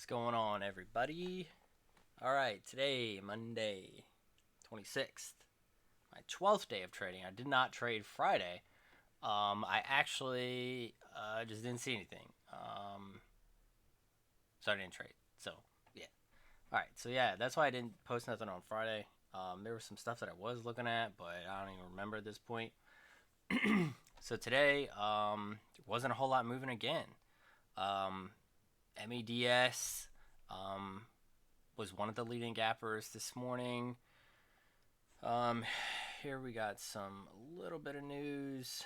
What's going on, everybody? All right, today, Monday, 26th, my 12th day of trading. I did not trade Friday. I actually just didn't see anything. So I didn't trade. So, yeah. All right, so yeah, that's why I didn't post nothing on Friday. There was some stuff that I was looking at, but I don't even remember at this point. So today, there wasn't a whole lot moving again. Um, MEDS, um, was one of the leading gappers this morning. Um, Here we got some little bit of news.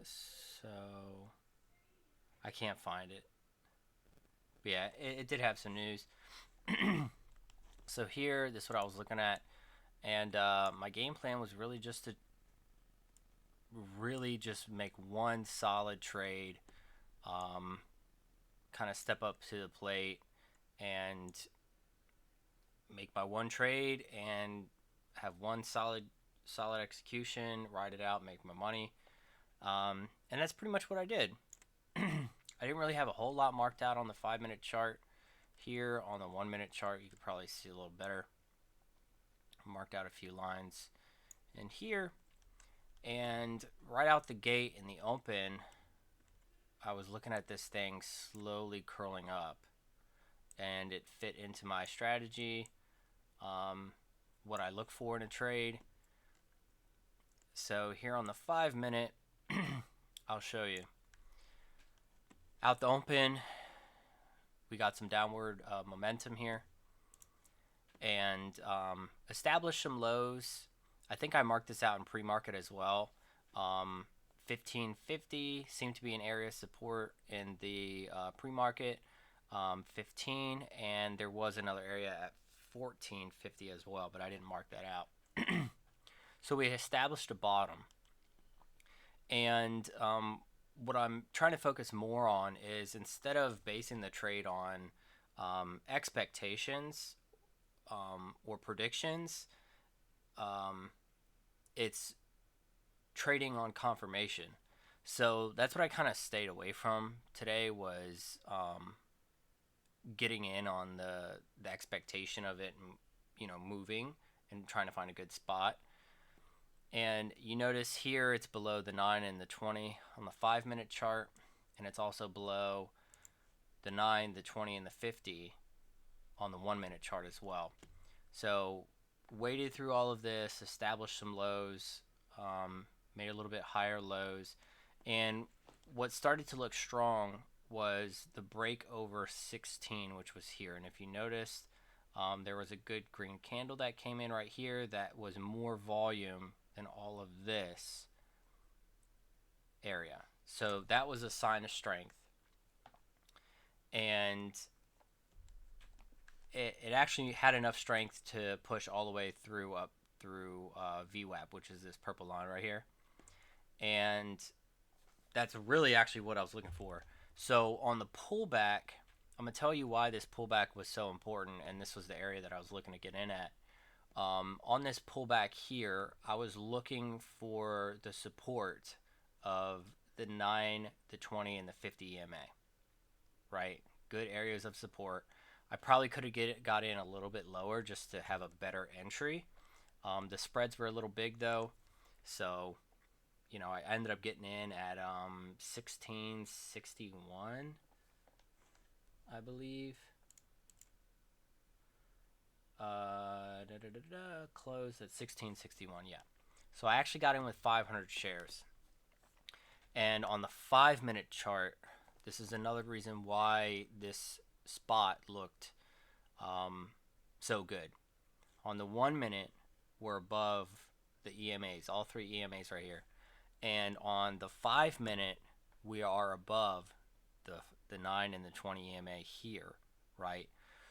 So I can't find it. But yeah, it did have some news. So here, this is what I was looking at, and my game plan was really just make one solid trade, um, kind of step up to the plate and make my one trade and have one solid execution, ride it out, make my money. And that's pretty much what I did. I didn't really have a whole lot marked out on the 5 minute chart. Here on the 1 minute chart, you could probably see a little better. I marked out a few lines in here. And right out the gate in the open, I was looking at this thing slowly curling up. And it fit into my strategy, what I look for in a trade. So here on the 5 minute, I'll show you. Out the open, we got some downward momentum here and established some lows. I think I marked this out in pre-market as well. 1550 seemed to be an area of support in the pre-market. 15, and there was another area at 1450 as well, but I didn't mark that out. So we established a bottom, and what I'm trying to focus more on is, instead of basing the trade on expectations or predictions, um, it's trading on confirmation. So that's what I kind of stayed away from today, was getting in on the expectation of it, moving and trying to find a good spot. And you notice here it's below the 9 and the 20 on the 5 minute chart, and it's also below the 9, the 20, and the 50 on the 1 minute chart as well. So waited through all of this, established some lows, made a little bit higher lows, and what started to look strong was the break over 16, which was here. And if you noticed, there was a good green candle that came in right here that was more volume than all of this area. So that was a sign of strength. And it actually had enough strength to push all the way through up through VWAP, which is this purple line right here. And that's really actually what I was looking for. So on the pullback, I'm going to tell you why this pullback was so important, and this was the area that I was looking to get in at. On this pullback here, I was looking for the support of the 9, the 20, and the 50 EMA, right? Good areas of support. I probably could have got in a little bit lower just to have a better entry. The spreads were a little big though, so I ended up getting in at 1661, I believe. Closed at 1661, yeah. So I actually got in with 500 shares. And on the 5 minute chart, this is another reason why this spot looked so good. On the 1 minute, we're above the EMAs, all three EMAs right here. And on the 5 minute, we are above the 9 and the 20 EMA here, right?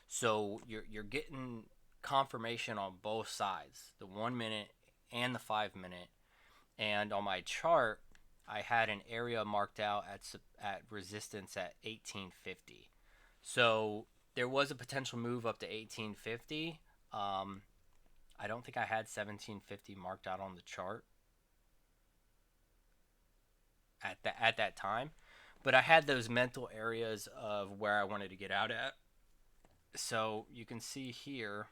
So you're getting confirmation on both sides, the 1 minute and the 5 minute. And on my chart, I had an area marked out at resistance at 1850. So there was a potential move up to 1850. I don't think I had 1750 marked out on the chart at that time, But I had those mental areas of where I wanted to get out at. So you can see here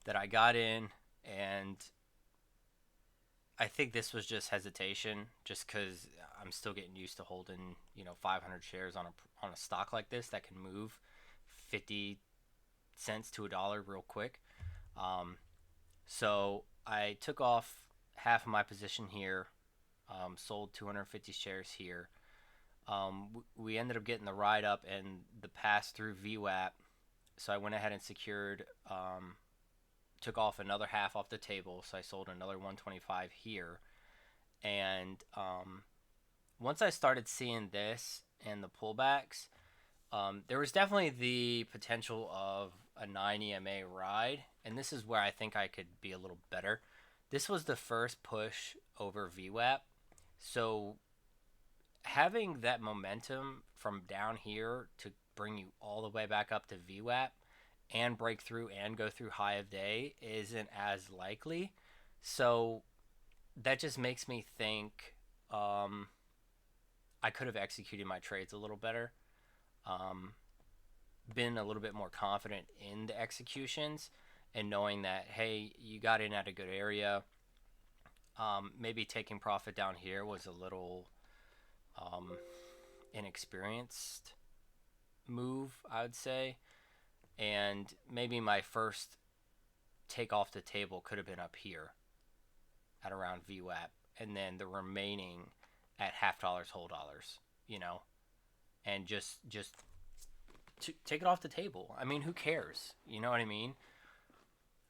that I got in, and I think this was just hesitation, just because I'm still getting used to holding 500 shares on a stock like this that can move 50 cents to a dollar real quick. Um, so I took off half of my position here, sold 250 shares here. We ended up getting the ride up and the pass through VWAP, so I went ahead and secured, took off another half off the table, so I sold another 125 here. And once I started seeing this and the pullbacks, there was definitely the potential of a 9 EMA ride, and this is where I think I could be a little better. This was the first push over VWAP, so having that momentum from down here to bring you all the way back up to VWAP and break through and go through high of day isn't as likely. So that just makes me think, um, I could have executed my trades a little better, um, been a little bit more confident in the executions, and knowing that, hey, you got in at a good area. Maybe taking profit down here was a little um, inexperienced move, I would say. And maybe my first take off the table could have been up here at around VWAP, and then the remaining at half dollars, whole dollars, you know, and just to take it off the table. I mean, who cares? You know what I mean?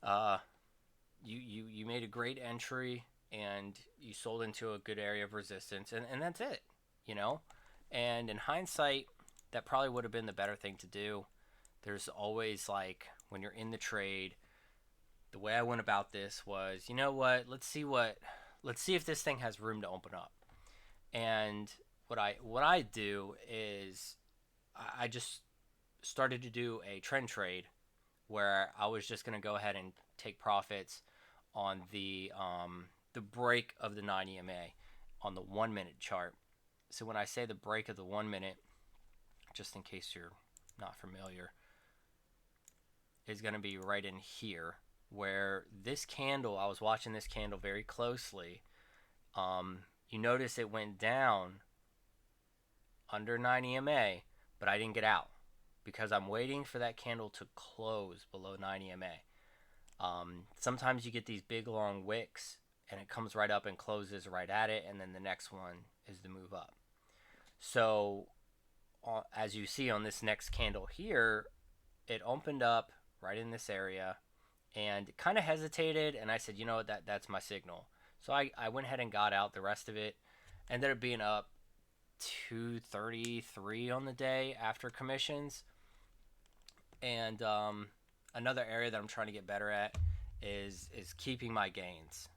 Uh, you made a great entry, and you sold into a good area of resistance, and that's it, you know. And in hindsight, that probably would have been the better thing to do. There's always, like, when you're in the trade, the way I went about this was, you know what? Let's see if this thing has room to open up. And what I do is I just started to do a trend trade where I was just going to go ahead and take profits on the break of the 9 EMA on the 1 minute chart. So when I say the break of the 1 minute, just in case you're not familiar, is going to be right in here, where this candle, I was watching this candle very closely. You notice it went down under 9 EMA, but I didn't get out because I'm waiting for that candle to close below 9 EMA. Sometimes you get these big long wicks and it comes right up and closes right at it, and then the next one is the move up. So as you see on this next candle here, it opened up right in this area and kind of hesitated, and I said, you know what, that's my signal. So I went ahead and got out the rest of it. Ended up being up 233 on the day after commissions. And another area that I'm trying to get better at is keeping my gains,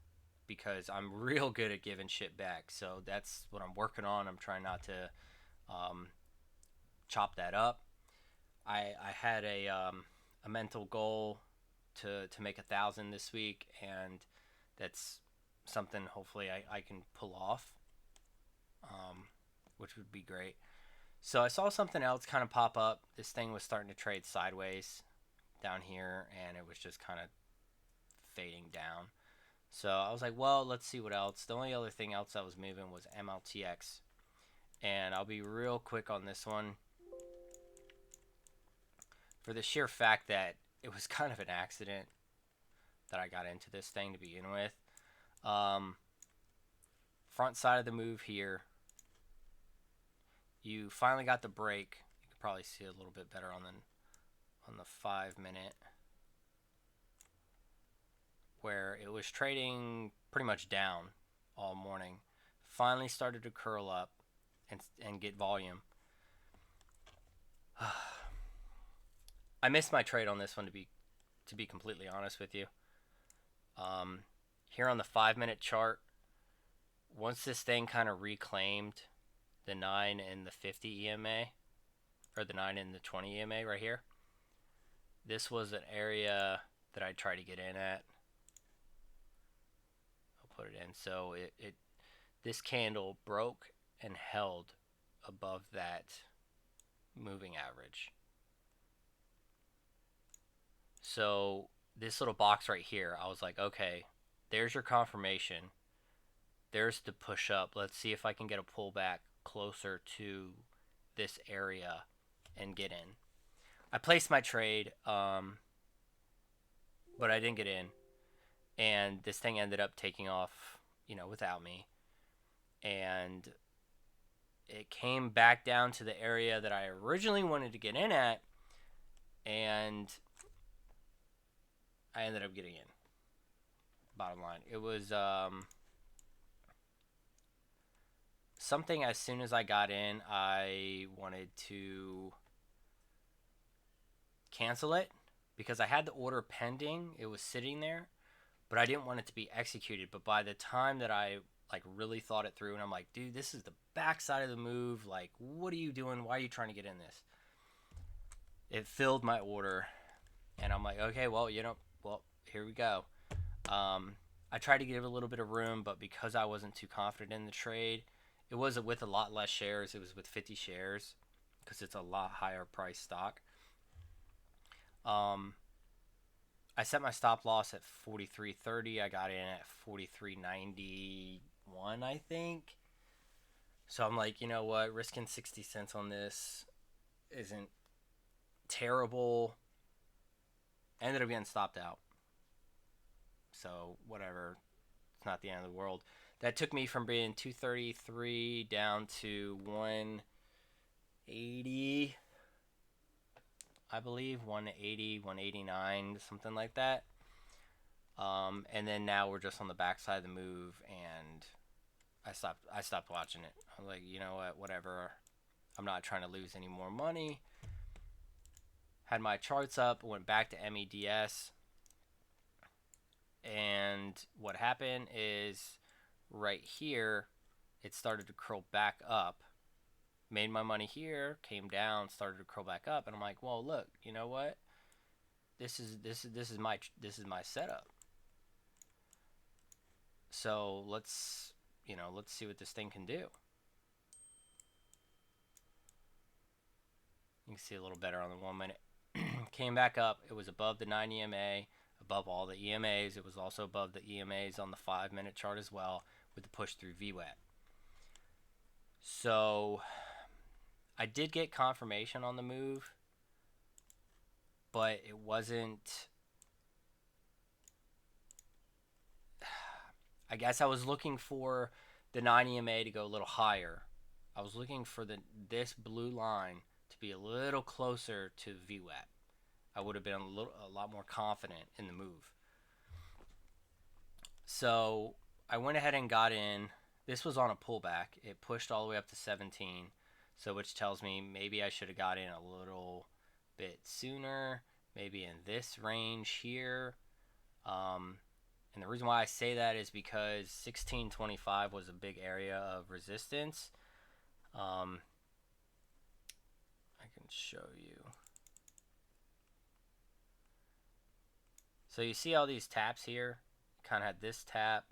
because I'm real good at giving shit back. So that's what I'm working on. I'm trying not to chop that up. I had a mental goal to make 1,000 this week, and that's something hopefully I can pull off, which would be great. So I saw something else kind of pop up. This thing was starting to trade sideways down here, and it was just kind of fading down. So I was like, well, let's see what else. The only other thing else that was moving was MLTX. And I'll be real quick on this one, for the sheer fact that it was kind of an accident that I got into this thing to begin with. Front side of the move here, you finally got the break. You can probably see it a little bit better on the 5 minute, where it was trading pretty much down all morning. Finally started to curl up and get volume. I missed my trade on this one, to be completely honest with you. Here on the 5 minute chart, once this thing kind of reclaimed the 9 and the 50 EMA, or the 9 and the 20 EMA right here, this was an area that I tried to get in at. I'll put it in. So this candle broke and held above that moving average. So this little box right here, I was like, okay, there's your confirmation. There's the push up. Let's see if I can get a pullback closer to this area and get in. I placed my trade, but I didn't get in. And this thing ended up taking off, without me. And it came back down to the area that I originally wanted to get in at, and I ended up getting in. Bottom line, it was something. As soon as I got in, I wanted to cancel it because I had the order pending. It was sitting there, but I didn't want it to be executed. But by the time that I really thought it through, and I'm like, dude, this is the backside of the move. Like, what are you doing? Why are you trying to get in this? It filled my order, and I'm like, okay, well, here we go. I tried to give it a little bit of room, but because I wasn't too confident in the trade, it was with a lot less shares. It was with 50 shares because it's a lot higher price stock. I set my stop loss at 43.30. I got in at 43.91, I think. So I'm like, you know what? Risking 60 cents on this isn't terrible. Ended up getting stopped out. So whatever. It's not the end of the world. That took me from being 233 down to 180. I believe 180, 189, something like that. And then now we're just on the backside of the move, and I stopped watching it. I'm like, you know what, whatever. I'm not trying to lose any more money. Had my charts up, went back to MEDS, and what happened is right here, it started to curl back up. Made my money here, came down, started to curl back up, and I'm like, well, look, you know what? This is my setup. So let's see what this thing can do. You can see a little better on the 1 minute. Came back up. It was above the 9 EMA, above all the EMAs. It was also above the EMAs on the 5 minute chart as well, with the push through VWAP. So I did get confirmation on the move, but it wasn't. I guess I was looking for the 9 EMA to go a little higher. I was looking for this blue line to be a little closer to VWAP. I would have been a lot more confident in the move. So I went ahead and got in. This was on a pullback. It pushed all the way up to 17, so which tells me maybe I should have got in a little bit sooner, maybe in this range here. And the reason why I say that is because 1625 was a big area of resistance. I can show you. So you see all these taps here? Kind of had this tap,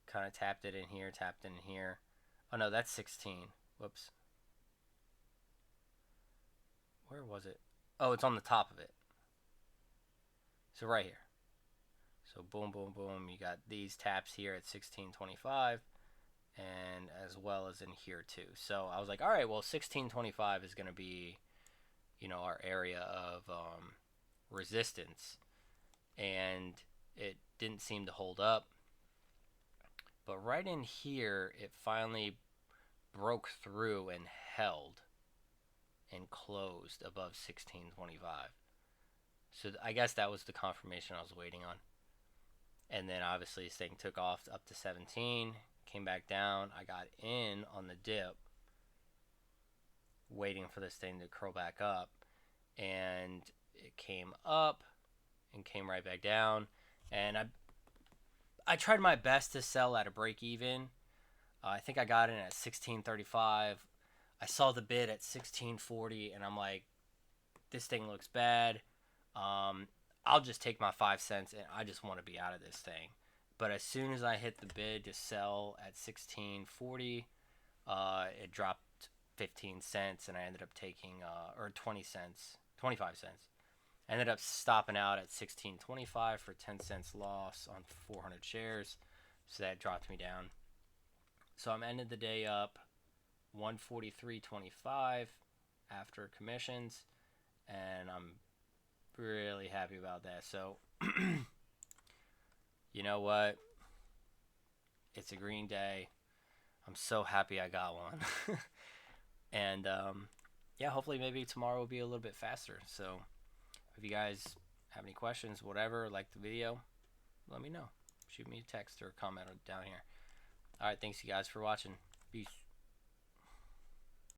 kind of tapped it in here, tapped it in here. Oh no, that's 16. Whoops. Where was it? Oh, it's on the top of it. So right here. So boom, boom, boom. You got these taps here at 1625, and as well as in here too. So I was like, all right, well, 1625 is going to be, our area of resistance, and it didn't seem to hold up. But right in here, it finally broke through and held and closed above 1625. So I guess that was the confirmation I was waiting on. And then obviously this thing took off up to 17, came back down. I got in on the dip, waiting for this thing to curl back up, and it came up and came right back down. And I tried my best to sell at a break even. I think I got in at 1635. I saw the bid at 1640, and I'm like, this thing looks bad. I'll just take my 5 cents, and I just want to be out of this thing. But as soon as I hit the bid to sell at 1640, it dropped 15 cents, and I ended up taking or 20 cents, 25 cents. I ended up stopping out at 16.25 for 10 cents loss on 400 shares, so that dropped me down. So I'm ended the day up 143.25 after commissions, and I'm really happy about that. So you know what? It's a green day. I'm so happy I got one. And yeah, hopefully maybe tomorrow will be a little bit faster. So if you guys have any questions, whatever, like the video, let me know. Shoot me a text or a comment down here. All right, thanks you guys for watching. Peace.